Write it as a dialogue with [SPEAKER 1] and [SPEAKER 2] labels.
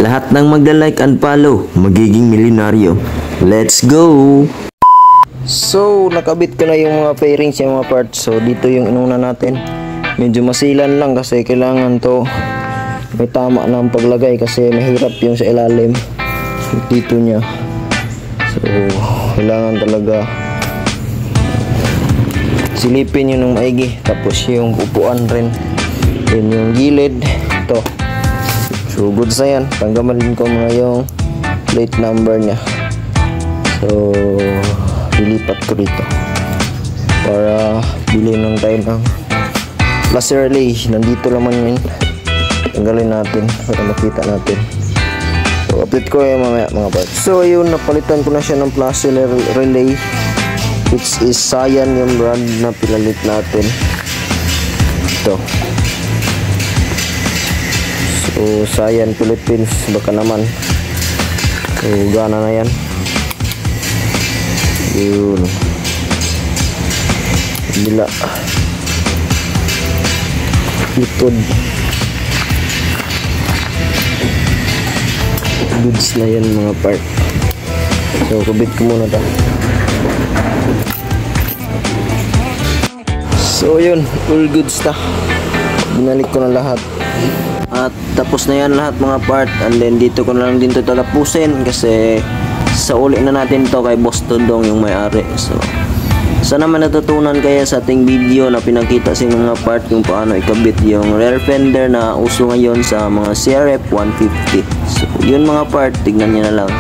[SPEAKER 1] Lahat ng magda-like and follow, magiging milyonaryo. Let's go! So, nakabit ko na yung mga fairings, yung mga parts. So, dito yung inuna natin. Medyo masilan lang kasi kailangan to may tama ng paglagay kasi mahirap yung sa ilalim dito niya. So, kailangan talaga silipin yun ng maigi. Tapos yung upuan rin. Yun yung gilid. Ito. So, good na yan. Tanggamalin ko muna yung plate number niya. So, lilipat ko dito para bilhin ng tayo ng placer relay. Nandito naman yun. Tanggalin natin para makita natin. So, update ko yung mamaya mga parts. So, ayun, napalitan ko na siya ng placer relay, which is Cyan yung brand na pinalit natin. Ito. So, Cyan Philippines, baka naman. So, gana na yan. Yun. Bila. Likod. Goods na yan mga part. So, kubit ko muna ito. So, yun. All goods na. Binalik ko na lahat. At tapos na yan lahat mga part, and then dito ko na lang din ito tatapusin kasi sa uli na natin to kay Boss Todong yung may-ari. So sana man natutunan kaya sa ating video na pinakita sa mga part kung paano ikabit yung rear fender na uso ngayon sa mga CRF 150. So yun mga part, tignan nyo na lang.